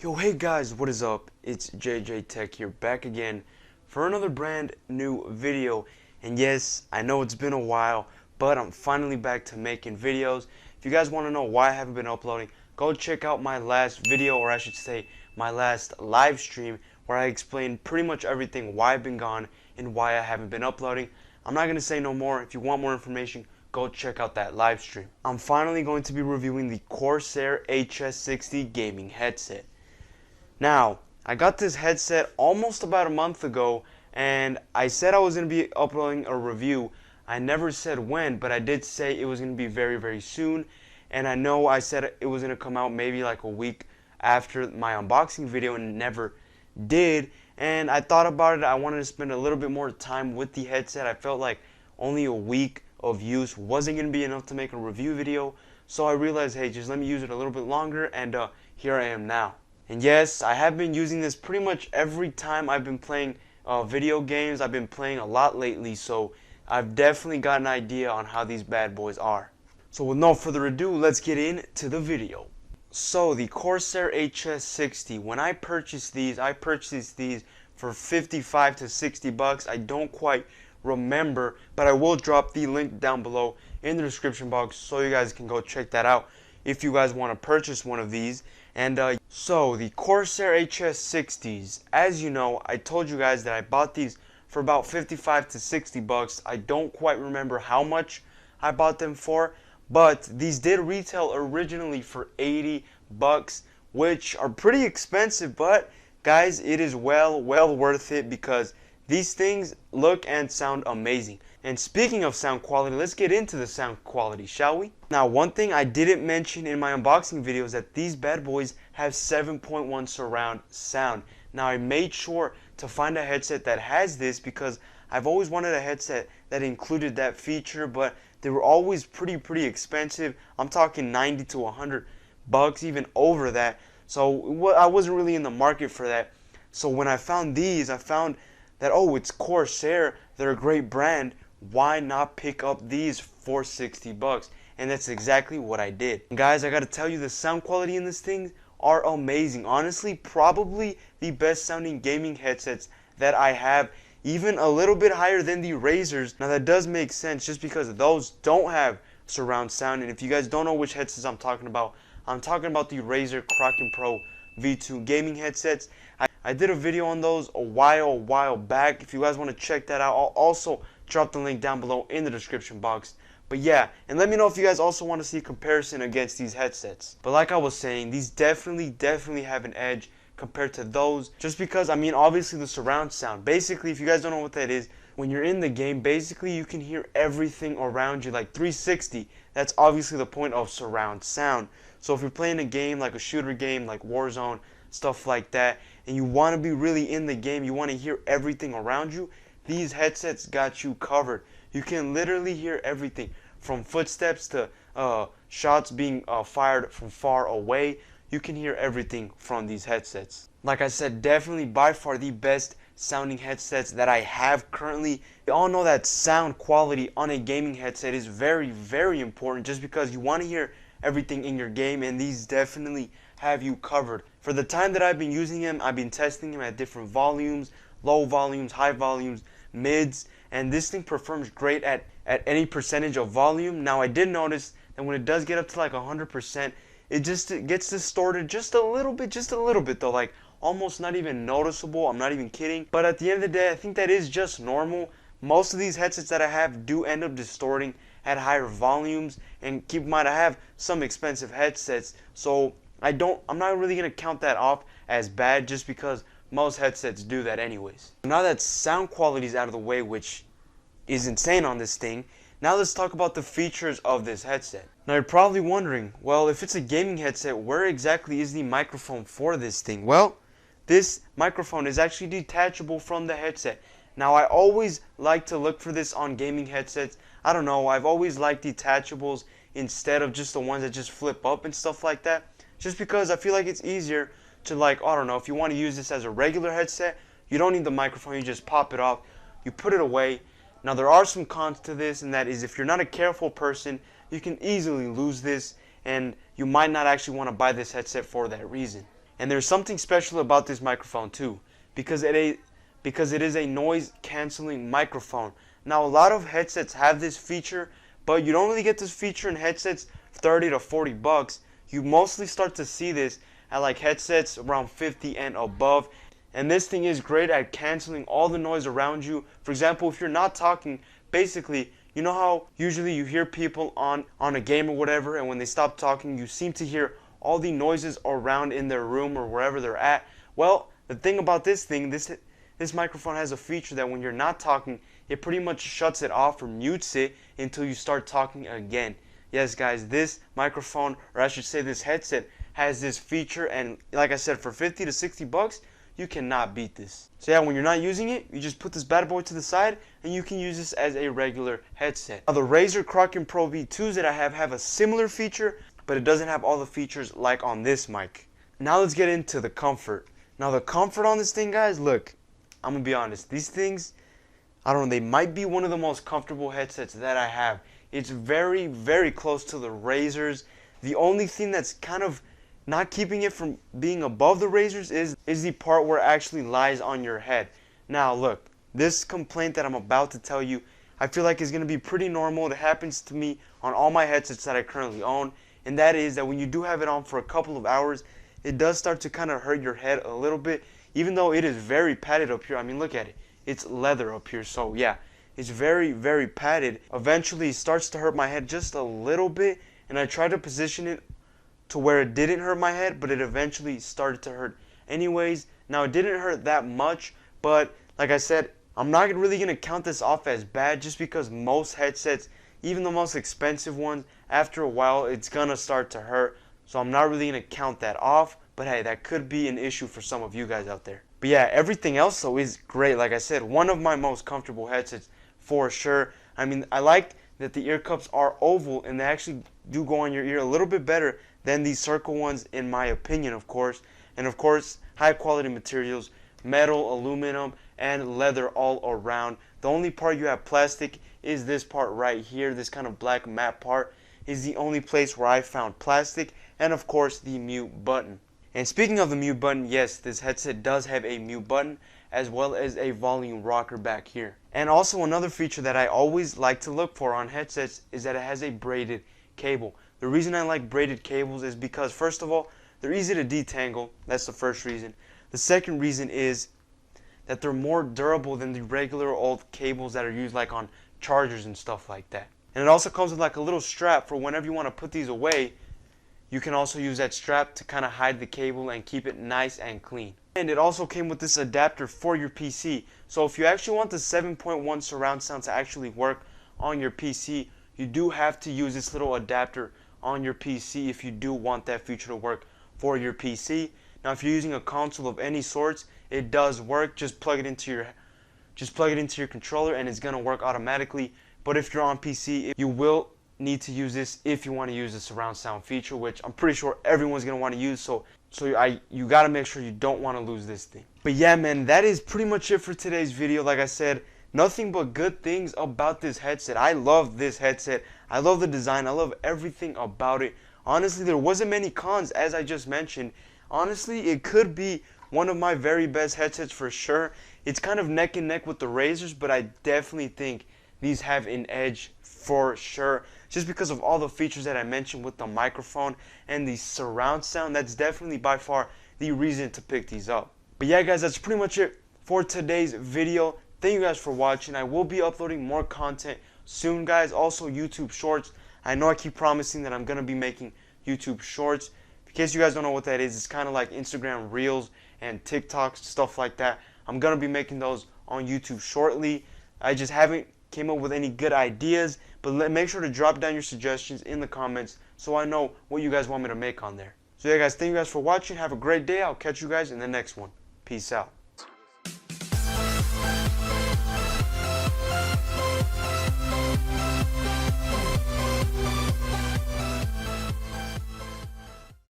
Yo, hey guys, what is up? It's JJ Tech here, back again for another brand new video. And yes, I know it's been a while, but I'm finally back to making videos. If you guys want to know why I haven't been uploading, go check out my last video, or I should say my last live stream, where I explained pretty much everything, why I've been gone and why I haven't been uploading. I'm not going to say no more. If you want more information, go check out that live stream. I'm finally going to be reviewing the Corsair HS60 gaming headset. Now, I got this headset almost about a month ago, and I said I was going to be uploading a review. I never said when, but I did say it was going to be very, very soon. And I know I said it was going to come out maybe like a week after my unboxing video, and it never did. And I thought about it. I wanted to spend a little bit more time with the headset. I felt like only a week of use wasn't going to be enough to make a review video. So I realized, hey, just let me use it a little bit longer, and here I am now. And yes, I have been using this pretty much every time I've been playing video games. I've been playing a lot lately, so I've definitely got an idea on how these bad boys are. So with no further ado, let's get into the video. So the Corsair HS60, when I purchased these for 55 to 60 bucks. I don't quite remember, but I will drop the link down below in the description box so you guys can go check that out if you guys want to purchase one of these. And so the Corsair HS60s, as you know, I told you guys that I bought these for about 55 to 60 bucks. I don't quite remember how much I bought them for, but these did retail originally for 80 bucks, which are pretty expensive, but guys, it is well worth it because these things look and sound amazing. And speaking of sound quality, let's get into the sound quality, shall we? Now, one thing I didn't mention in my unboxing video is that these bad boys have 7.1 surround sound. Now, I made sure to find a headset that has this because I've always wanted a headset that included that feature, but they were always pretty expensive. I'm talking 90 to 100 bucks, even over that. So I wasn't really in the market for that. So when I found these, I found that, oh, it's Corsair, they're a great brand, why not pick up these for 60 bucks? And that's exactly what I did. And guys, I gotta tell you, the sound quality in this thing are amazing. Honestly, probably the best sounding gaming headsets that I have, even a little bit higher than the Razers. Now that does make sense just because those don't have surround sound. And if you guys don't know which headsets I'm talking about the Razer Kraken Pro V2 gaming headsets. I did a video on those a while back. If you guys want to check that out, I'll also drop the link down below in the description box. But yeah, and let me know if you guys also want to see a comparison against these headsets. But like I was saying, these definitely have an edge compared to those, just because, I mean, obviously the surround sound. Basically, if you guys don't know what that is, when you're in the game, basically you can hear everything around you, like 360. That's obviously the point of surround sound. So if you're playing a game like a shooter game like Warzone, stuff like that, and you want to be really in the game, you want to hear everything around you, these headsets got you covered. You can literally hear everything from footsteps to shots being fired from far away. You can hear everything from these headsets. Like I said, definitely by far the best sounding headsets that I have currently. We all know that sound quality on a gaming headset is very important, just because you want to hear everything in your game, and these definitely have you covered. For the time that I've been using them, I've been testing them at different volumes, low volumes, high volumes, mids, and this thing performs great at any percentage of volume. Now, I did notice that when it does get up to like 100%, it gets distorted just a little bit though, like almost not even noticeable. I'm not even kidding. But at the end of the day, I think that is just normal. Most of these headsets that I have do end up distorting at higher volumes, and keep in mind I have some expensive headsets, so I'm not really gonna count that off as bad, just because most headsets do that anyways. Now that sound quality is out of the way, which is insane on this thing, now let's talk about the features of this headset. Now you're probably wondering, well, if it's a gaming headset, where exactly is the microphone for this thing? Well, this microphone is actually detachable from the headset. Now, I always like to look for this on gaming headsets. I don't know, I've always liked detachables instead of just the ones that just flip up and stuff like that. Just because I feel like it's easier to, like, I don't know, if you want to use this as a regular headset, you don't need the microphone, you just pop it off, you put it away. Now, there are some cons to this, and that is if you're not a careful person, you can easily lose this, and you might not actually want to buy this headset for that reason. And there's something special about this microphone too, because it is a noise canceling microphone. Now a lot of headsets have this feature, but you don't really get this feature in headsets 30 to 40 bucks. You mostly start to see this at like headsets around 50 and above. And this thing is great at canceling all the noise around you. For example, if you're not talking, basically, you know how usually you hear people on a game or whatever, and when they stop talking, you seem to hear all the noises around in their room or wherever they're at. Well, the thing about this thing, this microphone has a feature that when you're not talking, it pretty much shuts it off or mutes it until you start talking again. Yes, guys, this microphone, or I should say this headset, has this feature, and like I said, for 50 to 60 bucks, you cannot beat this. So yeah, when you're not using it, you just put this bad boy to the side and you can use this as a regular headset. Now the Razer Kraken Pro V2s that I have a similar feature, but it doesn't have all the features like on this mic. Now let's get into the comfort. Now the comfort on this thing, guys, look, I'm gonna be honest, these things, I don't know, they might be one of the most comfortable headsets that I have. It's very, very close to the Razers. The only thing that's kind of not keeping it from being above the Razers is the part where it actually lies on your head. Now look, this complaint that I'm about to tell you, I feel like is going to be pretty normal. It happens to me on all my headsets that I currently own, and that is that when you do have it on for a couple of hours, it does start to kind of hurt your head a little bit, even though it is very padded up here. I mean, look at it. It's leather up here, so yeah, it's very, very padded. Eventually it starts to hurt my head just a little bit, and I try to position it to where it didn't hurt my head, but it eventually started to hurt anyways. Now it didn't hurt that much, but like I said, I'm not really going to count this off as bad, just because most headsets, even the most expensive ones, after a while it's going to start to hurt. So I'm not really going to count that off, but hey, that could be an issue for some of you guys out there. But yeah, everything else though is great. Like I said, one of my most comfortable headsets for sure. I mean, I like that the ear cups are oval and they actually do go on your ear a little bit better than these circle ones, in my opinion, of course. And of course, high quality materials, metal, aluminum, and leather all around. The only part you have plastic is this part right here. This kind of black matte part is the only place where I found plastic, and of course the mute button. And speaking of the mute button, yes, this headset does have a mute button as well as a volume rocker back here. And also another feature that I always like to look for on headsets is that it has a braided cable. The reason I like braided cables is because, first of all, they're easy to detangle. That's the first reason. The second reason is that they're more durable than the regular old cables that are used like on chargers and stuff like that. And it also comes with like a little strap for whenever you want to put these away. You can also use that strap to kind of hide the cable and keep it nice and clean. And it also came with this adapter for your PC. So if you actually want the 7.1 surround sound to actually work on your PC, you do have to use this little adapter on your PC if you do want that feature to work for your PC. Now if you're using a console of any sorts, it does work. Just plug it into your controller and it's gonna work automatically. But if you're on PC, you will need to use this if you want to use the surround sound feature, which I'm pretty sure everyone's gonna want to use. So you gotta make sure you don't want to lose this thing. But yeah, man, that is pretty much it for today's video. Like I said, nothing but good things about this headset. I love this headset. I love the design. I love everything about it. Honestly, there wasn't many cons, as I just mentioned. Honestly, it could be one of my very best headsets for sure. It's kind of neck and neck with the Razers, but I definitely think these have an edge for sure. Just because of all the features that I mentioned with the microphone and the surround sound, that's definitely by far the reason to pick these up. But yeah, guys, that's pretty much it for today's video. Thank you guys for watching. I will be uploading more content soon, guys. Also, YouTube Shorts. I know I keep promising that I'm going to be making YouTube Shorts. In case you guys don't know what that is, it's kind of like Instagram Reels and TikToks, stuff like that. I'm going to be making those on YouTube shortly. I just haven't came up with any good ideas, but make sure to drop down your suggestions in the comments so I know what you guys want me to make on there. So yeah, guys, thank you guys for watching. Have a great day. I'll catch you guys in the next one. Peace out.